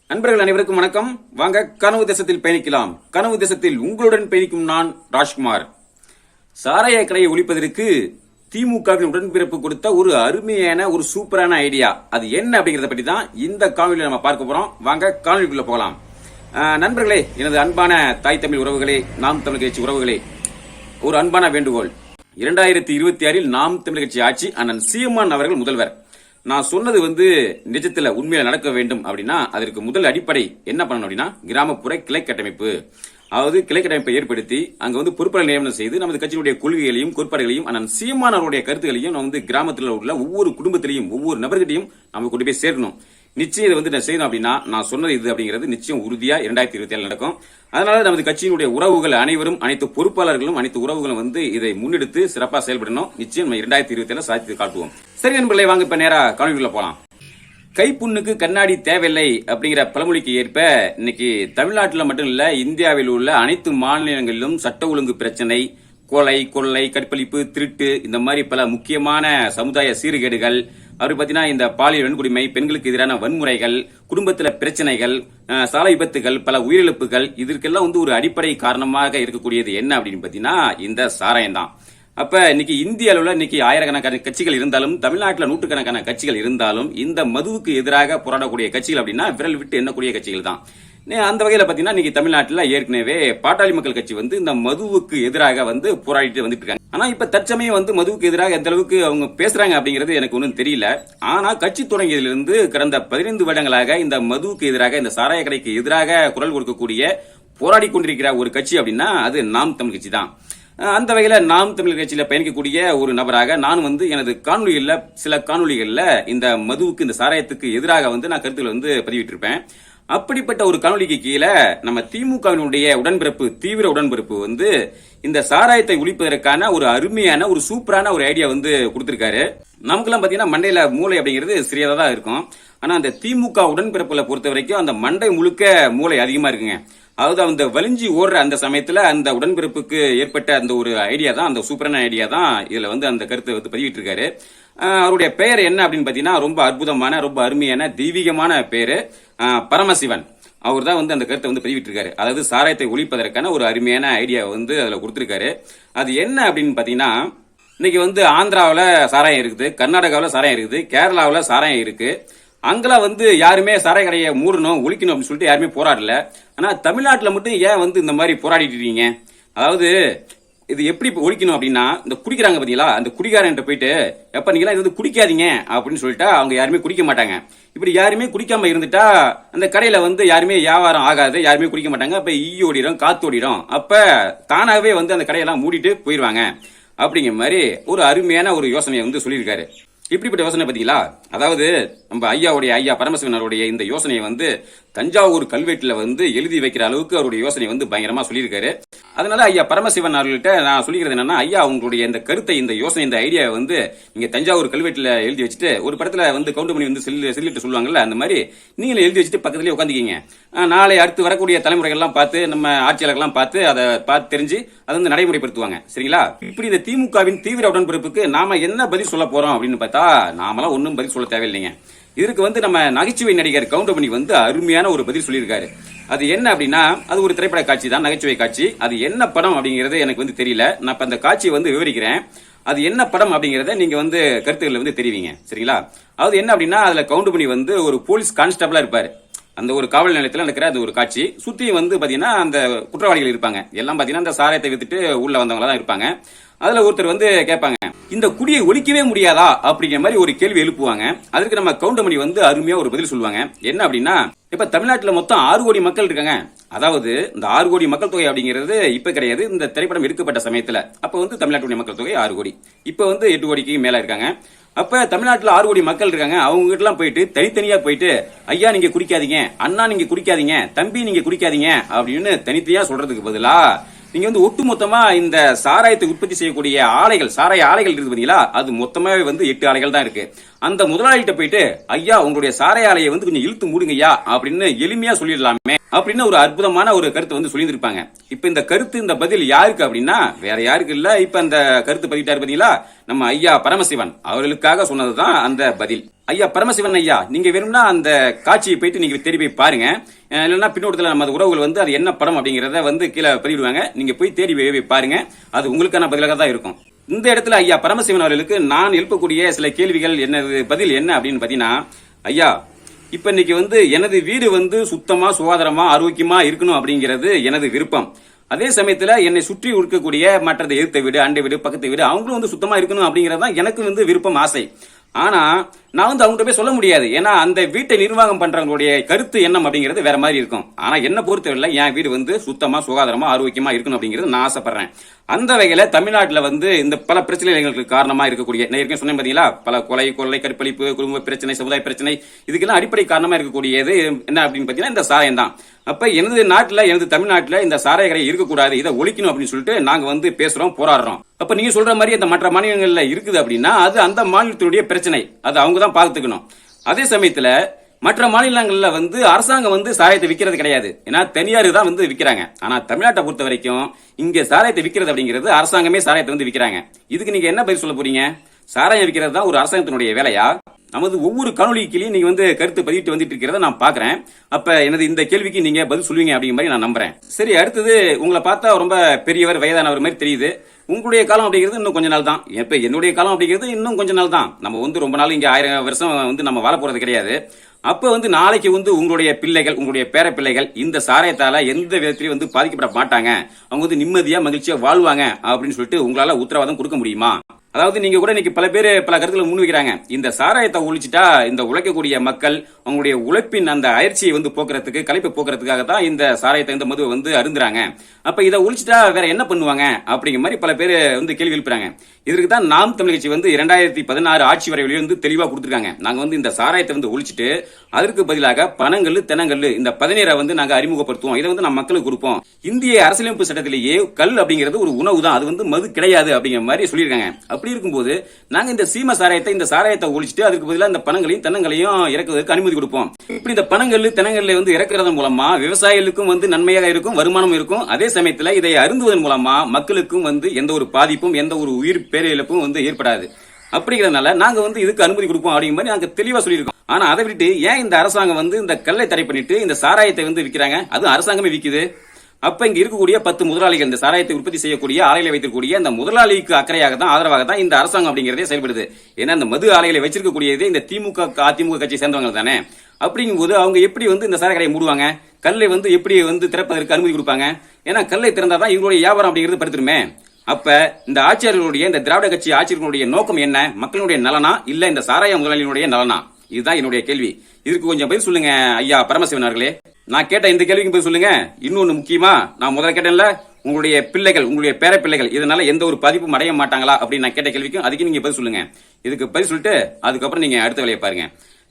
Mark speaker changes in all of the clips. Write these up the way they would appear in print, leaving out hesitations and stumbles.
Speaker 1: நண்பர்கள் அனைவருக்கும் வணக்கம். வாங்க கனவு தேசத்தில் பயணிக்கலாம். கனவு தேசத்தில் உங்களுடன் பயணிக்கும் நான் ராஜ்குமார். சாராய கடையை ஒழிப்பதற்கு திமுகவின் உடன்பிறப்பு கொடுத்த ஒரு அருமையான ஒரு சூப்பரான ஐடியா. அது என்ன அப்படிங்கறத பற்றி தான் இந்த காணொலியில் நம்ம பார்க்க போறோம். வாங்க காணொலிக்குள்ள போகலாம். நண்பர்களே, எனது அன்பான தாய் தமிழ் உறவுகளே, நாம் தமிழ் கட்சி உறவுகளே, ஒரு அன்பான வேண்டுகோள். 2026 நாம் தமிழ் கட்சி ஆட்சி அண்ணன் சீமான் அவர்கள் முதல்வர். நான் சொன்னது நிஜத்துல உண்மையில நடக்க வேண்டும் அப்படின்னா அதற்கு முதல் அடிப்படை என்ன பண்ணணும் அப்படின்னா கிராமப்புற கிளை கட்டமைப்பு. அதாவது கிளை கட்டமைப்பை ஏற்படுத்தி அங்க பொறுப்பாளர் நியமனம் செய்து நமது கட்சியினுடைய கொள்கைகளையும் கோட்பாடுகளையும் அண்ணன் சீமான் அவருடைய கருத்துகளையும் நம்ம கிராமத்தில் உள்ள ஒவ்வொரு குடும்பத்திலையும் ஒவ்வொரு நபர்கிட்டையும் நம்ம கொண்டு போய் சேர்க்கணும். நிச்சயம் இதை செய்யணும் அப்படின்னா நான் சொன்னது இது அப்படிங்கிறது நிச்சயம் உறுதியா 2027 நடக்கும். அதனால நமது கட்சியினுடைய உறவுகள் அனைவரும், அனைத்து பொறுப்பாளர்களும், அனைத்து உறவுகளும் இதை முன்னெடுத்து சிறப்பாக செயல்படணும். நிச்சயம் 2027 சாதித்து காட்டுவோம். சரி நண்பர்களே, வாங்க இப்ப நேரா காணொலிக்குள்ள போலாம். கைப்புண்ணுக்கு கண்ணாடி தேவையில்லை அப்படிங்கிற பழமொழிக்கு ஏற்ப இன்னைக்கு தமிழ்நாட்டில் மட்டும் இல்ல, இந்தியாவில் உள்ள அனைத்து மாநிலங்களிலும் சட்ட ஒழுங்கு பிரச்சனை, கொலை, கொள்ளை, கற்பழிப்பு, திருட்டு, இந்த மாதிரி பல முக்கியமான சமுதாய சீர்கேடுகள், அப்படி பாத்தீங்கன்னா இந்த பாலியல் வன்கொடுமை, பெண்களுக்கு எதிரான வன்முறைகள், குடும்பத்தில் பிரச்சனைகள், சாலை விபத்துகள், பல உயிரிழப்புகள், இதற்கெல்லாம் ஒரு அடிப்படை காரணமாக இருக்கக்கூடியது என்ன அப்படின்னு பாத்தீங்கன்னா இந்த சாராயம் தான். அப்ப இன்னைக்கு இந்திய அளவுல இன்னைக்கு ஆயிரக்கணக்கான கட்சிகள் இருந்தாலும், தமிழ்நாட்டில் நூற்றுக்கணக்கான கட்சிகள் இருந்தாலும், இந்த மதுவுக்கு எதிராக போராடக்கூடிய கட்சிகள் அப்படின்னா விரல் விட்டு எண்ணக்கூடிய கட்சிகள் தான். அந்த வகையில பாத்தீங்கன்னா இன்னைக்கு தமிழ்நாட்டில் ஏற்கனவே பாட்டாளி மக்கள் கட்சி இந்த மதுவுக்கு எதிராக போராடிட்டு வந்துட்டு இருக்காங்க. ஆனா இப்ப தற்சமயம் மதுவுக்கு எதிராக எந்த அளவுக்கு அவங்க பேசுறாங்க அப்படிங்கிறது எனக்கு ஒன்றும் தெரியல. ஆனா கட்சி தொடங்கியதிலிருந்து கடந்த 15 வருடங்களாக இந்த மதுவுக்கு எதிராக, இந்த சாராய கடைக்கு எதிராக குரல் கொடுக்கக்கூடிய, போராடி கொண்டிருக்கிற ஒரு கட்சி அப்படின்னா அது நாம் தமிழ் கட்சி தான். அந்த வகையில நாம் தமிழர் கட்சியில பயணிக்கக்கூடிய ஒரு நபராக நான் எனது காணொலிகள்ல, சில காணொலிகள்ல இந்த மதுவுக்கு, இந்த சாராயத்துக்கு எதிராக நான் கருத்துக்களை பதிவிட்டு இருப்பேன். அப்படிப்பட்ட ஒரு காணொலிக்கு கீழே நம்ம திமுகவினுடைய உடன்பிறப்பு, தீவிர உடன்பிறப்பு இந்த சாராயத்தை ஒழிப்பதற்கான ஒரு அருமையான ஒரு சூப்பரான ஒரு ஐடியா கொடுத்திருக்காரு. நமக்கெல்லாம் பாத்தீங்கன்னா மண்டையில மூளை அப்படிங்கிறது சிறியதா தான் இருக்கும். ஆனா அந்த திமுக உடன்பிறப்புல பொறுத்த வரைக்கும் அந்த மண்டை முழுக்க மூளை அதிகமா இருக்குங்க. அதாவது அந்த வலிஞ்சி ஓடுற அந்த சமயத்துல அந்த உடன்பிறப்புக்கு ஏற்பட்ட அந்த ஒரு ஐடியா தான், அந்த சூப்பரான ஐடியா தான் இதுல அந்த கருத்தை பதிவிட்டு இருக்காரு. அவருடைய பெயர் என்ன அப்படின்னு பாத்தீங்கன்னா ரொம்ப அற்புதமான, ரொம்ப அருமையான, தெய்வீகமான பேரு பரமசிவன். அவர் தான் அந்த கருத்தை பதிவிட்டு இருக்காரு. அதாவது சாராயத்தை ஒழிப்பதற்கான ஒரு அருமையான ஐடியா அதுல கொடுத்திருக்காரு. அது என்ன அப்படின்னு பாத்தீங்கன்னா, இன்னைக்கு ஆந்திராவில சாராயம் இருக்குது, கர்நாடகாவில சாராயம் இருக்குது, கேரளாவில சாராயம் இருக்கு. அங்கெல்லாம் யாருமே சாராய கடையை மூடணும், ஒழிக்கணும் அப்படின்னு சொல்லிட்டு யாருமே போராடல. ஆனா தமிழ்நாட்டில் மட்டும் ஏன் இந்த மாதிரி போராடிட்டு இருக்கீங்க? அதாவது இது எப்படி ஒழிக்கணும் அப்படின்னா, இந்த குடிக்கிறாங்க பாத்தீங்களா, அந்த குடிகாரன் போயிட்டு எப்ப நீங்களா இது குடிக்காதீங்க அப்படின்னு சொல்லிட்டா அவங்க யாருமே குடிக்க மாட்டாங்க. இப்படி யாருமே குடிக்காம இருந்துட்டா அந்த கடையில யாருமே வியாபாரம் ஆகாது, யாருமே குடிக்க மாட்டாங்க. அப்ப ஈ ஓடிடும், காத்து ஓடிடும். அப்ப தானாகவே அந்த கடையெல்லாம் மூடிட்டு போயிருவாங்க. அப்படிங்கிற மாதிரி ஒரு அருமையான ஒரு யோசனையை சொல்லியிருக்காரு. இப்படிப்பட்ட யோசனை பாத்தீங்களா? அதாவது நம்ம ஐயா பரமசிவன் அவருடைய இந்த யோசனையை தஞ்சாவூர் கல்வெட்டுல எழுதி வைக்கிற அளவுக்கு அவருடைய யோசனை பயங்கரமா சொல்லியிருக்காரு. அதனால ஐயா பரமசிவன் அவர்கள்ட்ட நான் சொல்லிக்கிறது என்னன்னா, ஐயா உங்களுடைய இந்த கருத்தை, இந்த யோசனை, இந்த ஐடியா நீங்க தஞ்சாவூர் கல்வெட்டுல எழுதி வச்சுட்டு, ஒரு படத்துல கவுண்ட் பண்ணி செல்லிட்டு சொல்லுவாங்கல்ல, அந்த மாதிரி நீங்களும் எழுதி வச்சுட்டு பக்கத்துலயே உட்காந்துக்கீங்க. நாளை அடுத்து வரக்கூடிய தலைமுறைகள்லாம் பார்த்து, நம்ம ஆட்சியாளர்கள்லாம் பார்த்து அதை பார்த்து தெரிஞ்சு அதை நடைமுறைப்படுத்துவாங்க. சரிங்களா? இப்படி இந்த திமுகவின் தீவிர உடன்பிறப்புக்கு நாம என்ன பதில் சொல்ல போறோம் அப்படின்னு பார்த்தா, நாமெல்லாம் ஒன்னும் பதில் சொல்ல தேவையில்லைங்க. இதற்கு நம்ம நகைச்சுவை நடிகர் கவுண்டமணி அருமையான ஒரு பதில் சொல்லியிருக்காரு. அது என்ன அப்படின்னா, அது ஒரு திரைப்பட காட்சி தான், நகைச்சுவை காட்சி. அது என்ன படம் அப்படிங்கறது எனக்கு தெரியல. நான் இப்ப அந்த காட்சியை விவரிக்கிறேன். அது என்ன படம் அப்படிங்கறத நீங்க கருத்துக்கள் தெரிவிங்க. சரிங்களா? அது என்ன அப்படின்னா, அதுல கவுண்டமணி ஒரு போலீஸ் கான்ஸ்டபிளா இருப்பாரு. அந்த ஒரு காவல் நிலையத்தில் நடக்கிற அந்த ஒரு காட்சி. சுத்தி பாத்தீங்கன்னா அந்த குற்றவாளிகள் இருப்பாங்க. எல்லாம் பாத்தீங்கன்னா அந்த சாராயத்தை வித்துட்டு உள்ள வந்தவங்க தான் இருப்பாங்க. அதுல ஒருத்தர் கேட்பாங்க, இந்த குடியை ஒழிக்கவே முடியாதா அப்படிங்கிற மாதிரி ஒரு கேள்வி எழுப்புவாங்க. அதுக்கு நம்ம கவுண்டமணி அருமையா ஒரு பதில் சொல்லுவாங்க. என்ன அப்படின்னா, இப்ப தமிழ்நாட்டுல மொத்தம் 6 கோடி மக்கள் இருக்காங்க. அதாவது இந்த 6 கோடி மக்கள் தொகை அப்படிங்கிறது இப்ப கிடையாது. இந்த திரைப்படம் எடுக்கப்பட்ட சமயத்துல அப்ப தமிழ்நாட்டுடைய மக்கள் தொகை 6 கோடி. இப்ப 8 கோடிக்கு மேல இருக்காங்க. அப்ப தமிழ்நாட்டுல 6 கோடி மக்கள் இருக்காங்க. அவங்க கிட்ட எல்லாம் போயிட்டு தனித்தனியா போயிட்டு, ஐயா நீங்க குடிக்காதீங்க, அண்ணா நீங்க குடிக்காதீங்க, தம்பி நீங்க குடிக்காதீங்க அப்படின்னு தனித்தனியா சொல்றதுக்கு பதிலா நீங்க ஒட்டுமொத்தமா இந்த சாராயத்தை உற்பத்தி செய்யக்கூடிய ஆலைகள், சாராய ஆலைகள் இருக்கு பாத்தீங்களா, அது மொத்தமாவே 8 ஆலைகள் தான் இருக்கு. அந்த முதலாளிகிட்ட போயிட்டு ஐயா உங்களுடைய சாராய ஆலையை வந்து கொஞ்சம் இழுத்து மூடுங்கய்யா அப்படின்னு எளிமையா சொல்லிடலாமே அப்படின்னு ஒரு அற்புதமான ஒரு கருத்து வந்து சொல்லியிருப்பாங்க. இப்ப இந்த கருத்து இந்த பதில் யாருக்கு அப்படின்னா வேற யாருக்கு இல்ல, இப்ப அந்த கருத்து பதிவிட்டாரு பாத்தீங்களா நம்ம ஐயா பரமசிவன் அவர்களுக்காக சொன்னதுதான் அந்த பதில். ஐயா பரமசிவன் ஐயா, நீங்க வேணும்னா அந்த காட்சியை போயிட்டு நீங்க தேடி போய் பாருங்க. இல்லைன்னா பின்னோட்டத்தில் நம்ம உறவுகள் வந்து அது என்ன படம் அப்படிங்கறத வந்து கீழே பதிவிடுவாங்க. நீங்க போய் தேடி போய் பாருங்க, அது உங்களுக்கான பதிலாக தான் இருக்கும். இந்த இடத்துல ஐயா பரமசிவன் அவர்களுக்கு நான் எழுப்பக்கூடிய சில கேள்விகள் என்னது பதில் என்ன அப்படின்னு பாத்தீங்கன்னா, ஐயா இப்ப இன்னைக்கு வந்து எனது வீடு வந்து சுத்தமா சுகாதாரமா ஆரோக்கியமா இருக்கணும் அப்படிங்கிறது எனது விருப்பம். அதே சமயத்துல என்னை சுற்றி இருக்கக்கூடிய மற்றது எதிர்த்த வீடு அண்டை வீடு பக்கத்து வீடு அவங்களும் வந்து சுத்தமா இருக்கணும் அப்படிங்கறது தான் எனக்கு வந்து விருப்பம் ஆசை. ஆனா நான் வந்து அவங்ககிட்ட போய் சொல்ல முடியாது. ஏன்னா அந்த வீட்டை நிர்வாகம் பண்றவங்களுடைய கருத்து எண்ணம் அப்படிங்கிறது வேற மாதிரி இருக்கும். ஆனா என்ன பொறுத்தவரை என் வீடு வந்து சுத்தமா சுகாதாரமா ஆரோக்கியமா இருக்கணும் அப்படிங்கிறது நான் ஆசைப்படுறேன். அந்த வகையில தமிழ்நாட்டில் வந்து இந்த பல பிரச்சனைகளுக்கு காரணமா இருக்கக்கூடிய நான் சொன்னேன் பாத்தீங்களா, பல கொலை கற்பழிப்பு குடும்ப பிரச்சனை சமுதாய பிரச்சனை இதுக்கெல்லாம் அடிப்படை காரணமா இருக்கக்கூடியது என்ன அப்படின்னு பாத்தீங்கன்னா இந்த சாராயம் தான். அப்ப எனது நாட்டுல எனது தமிழ்நாட்டுல இந்த சாராய கடை இருக்கக்கூடாது, இதை ஒழிக்கணும் அப்படின்னு சொல்லிட்டு நாங்க வந்து பேசுறோம் போராடுறோம். அப்ப நீங்க சொல்ற மாதிரி அந்த மற்ற மாநிலங்கள்ல இருக்குது அப்படின்னா அது அந்த மாநிலத்தினுடைய பிரச்சனை, அது அவங்க தான் பார்த்துக்கணும். அதே சமயத்துல மற்ற மாநிலங்கள்ல வந்து அரசாங்கம் வந்து சாராயத்தை விற்கிறது கிடையாது, ஏன்னா தனியார் தான் வந்து விற்கிறாங்க. ஆனா தமிழ்நாட்டை பொறுத்த வரைக்கும் இங்க சாராயத்தை விற்கிறது அப்படிங்கிறது அரசாங்கமே சாராயத்தை வந்து விற்கிறாங்க. இதுக்கு நீங்க என்ன பதில் சொல்ல போறீங்க? சாராயம் விற்கிறது தான் ஒரு அரசாங்கத்தினுடைய வேலையா? நமது ஒவ்வொரு காணொலிக்கிலையும் நீங்க வந்து கருத்து பதிவிட்டு வந்துட்டு இருக்கிறத நான் பாக்குறேன். அப்ப எனது இந்த கேள்விக்கு நீங்க பதில் சொல்லுவீங்க அப்படிங்கிற மாதிரி நான் நம்புறேன். சரி, அடுத்தது உங்களை பார்த்தா ரொம்ப பெரியவர் வயதானவர் மாதிரி தெரியுது. உங்களுடைய காலம் அப்படிங்கிறது இன்னும் கொஞ்ச நாள் தான். இப்ப என்னுடைய காலம் அப்படிங்கிறது இன்னும் கொஞ்ச நாள் தான். நம்ம வந்து ரொம்ப நாள் இங்க 1000 வருஷம் வந்து நம்ம வாழ போறது கிடையாது. அப்ப வந்து நாளைக்கு வந்து உங்களுடைய பிள்ளைகள் உங்களுடைய பேர பிள்ளைகள் இந்த சாராயத்தால எந்த விதத்திலையும் வந்து பாதிக்கப்பட மாட்டாங்க, அவங்க வந்து நிம்மதியா மகிழ்ச்சியா வாழ்வாங்க அப்படின்னு சொல்லிட்டு உங்களால உத்தரவாதம் கொடுக்க முடியுமா? அதாவது நீங்க கூட இன்னைக்கு பல பேர் பல கருத்துக்களை முன்வைக்கிறாங்க. இந்த சாராயத்தை ஒழிச்சிட்டா இந்த உழைக்கக்கூடிய மக்கள் அவங்களுடைய உழைப்பின் அந்த அயற்சியை வந்து போக்குறதுக்கு களைப்பை போக்குறதுக்காக தான் இந்த சாராயத்தை இந்த மதுவை வந்து அருந்துறாங்க. அப்ப இதை ஒழிச்சிட்டா வேற என்ன பண்ணுவாங்க அப்படிங்கிற மாதிரி பல பேர் வந்து கேள்வி எழுப்புறாங்க. இதற்கு தான் நாம் தமிழ் கட்சி வந்து 2016 ஆட்சி வரைவிலேயே வந்து தெளிவா கொடுத்திருக்காங்க. நாங்க வந்து இந்த சாராயத்தை வந்து ஒழிச்சிட்டு அதற்கு பதிலாக பனங்கல்லு தென்னங்கல்லு இந்த 17 வந்து நாங்க அறிமுகப்படுத்துவோம், இதை வந்து நம்ம மக்களுக்கு கொடுப்போம். இந்திய அரசியலமைப்பு சட்டத்திலேயே கல் அப்படிங்கிறது ஒரு உணவு தான், அது வந்து மது கிடையாது அப்படிங்கிற மாதிரி சொல்லியிருக்காங்க. அப்படி இருக்கும்போது நாங்க இந்த சீம சாராயத்தை இந்த சாராயத்தை ஒழிச்சிட்டு அதுக்கு பதிலாக இந்த பணங்களையும் தென்னங்களையும் இறக்குவதற்கு அனுமதி கொடுப்போம். இப்படி இந்த பனங்கல்லு தென்னங்கல்ல வந்து இறக்குறதன் மூலமா விவசாயிகளுக்கும் வந்து நன்மையாக இருக்கும், வருமானம் இருக்கும். அதே சமயத்துல இதை அருந்துவதன் மூலமா மக்களுக்கும் வந்து எந்த ஒரு பாதிப்பும் எந்த ஒரு உயிர் பேரிழப்பும் வந்து ஏற்படாது. அப்படிங்கிறதுனால நாங்க வந்து இதுக்கு அனுமதி கொடுப்போம் அப்படிங்கிற மாதிரி நாங்க தெளிவா சொல்லியிருக்கோம். ஆனா அதை விட்டு ஏன் இந்த அரசாங்கம் வந்து இந்த கல்லை தடை பண்ணிட்டு இந்த சாராயத்தை வந்து விற்கிறாங்க? அது அரசாங்கமே விற்குது. அப்ப இங்க இருக்கக்கூடிய 10 முதலாளிகள் இந்த சாராயத்தை உற்பத்தி செய்யக்கூடிய ஆலைகளை வைத்திருக்கக்கூடிய அந்த முதலாளிக்கு அக்கறையாக தான் ஆதரவாக தான் இந்த அரசாங்கம் அப்படிங்கறதே செயல்படுது. ஏன்னா இந்த மது ஆலைகளை வச்சிருக்கக்கூடியதே இந்த திமுக அதிமுக கட்சியை சேர்ந்தவங்க தானே. அப்படிங்கும்போது அவங்க எப்படி வந்து இந்த சாராய கடையை மூடுவாங்க? கல்லை வந்து எப்படி வந்து திறப்பதற்கு அனுமதி கொடுப்பாங்க? ஏன்னா கல்லை திறந்தாதான் இவங்களுடைய வியாபாரம் அப்படிங்கிறது படுத்துருமே. அப்ப இந்த ஆட்சியாளர்களுடைய இந்த திராவிட கட்சி ஆட்சியர்களுடைய நோக்கம் என்ன? மக்களுடைய நலனா இல்ல இந்த சாராய முதலாளியினுடைய நலனா? இதுதான் என்னுடைய கேள்வி. இதுக்கு கொஞ்சம் பதில் சொல்லுங்க ஐயா பரமசிவன் அவர்களே. நான் கேட்ட இந்த கேள்விக்கு பதில் சொல்லுங்க. இன்னொன்னு முக்கியமா, நான் முதல்ல கேட்டேன்ல உங்களுடைய பிள்ளைகள் உங்களுடைய பேர பிள்ளைகள் இதனால எந்த ஒரு பாதிப்பும் அடைய மாட்டாங்களா அப்படின்னு நான் கேட்ட கேள்விக்கும் அதுக்கு நீங்க பதில் சொல்லுங்க. இதுக்கு பதில் சொல்லிட்டு அதுக்கப்புறம் நீங்க அடுத்த வேலையை பாருங்க.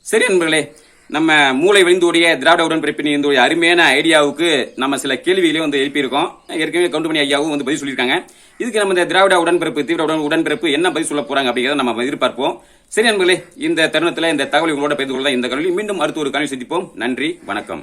Speaker 1: சரி நண்பர்களே, நம்ம மூளை விழுந்தோடைய திராவிட உடன்பிறப்பின் இந்த அருமையான ஐடியாவுக்கு நம்ம சில கேள்விகளையும் வந்து எழுப்பியிருக்கோம். ஏற்கனவே கவுண்டமணி ஐயாவும் வந்து பதில் சொல்லியிருக்காங்க. இதுக்கு நம்ம இந்த திராவிட உடன்பிறப்பு தீவிர உடன்பிறப்பு என்ன பதில் சொல்ல போறாங்க அப்படிங்கிறத நம்ம எதிர்பார்ப்போம். சரி நண்பர்களே, இந்த தருணத்தில் இந்த தகவல் உங்களோட பகிர்ந்து கொள்ள இந்த கல்வி மீண்டும் அடுத்த ஒரு காணொளி சந்திப்போம். நன்றி, வணக்கம்.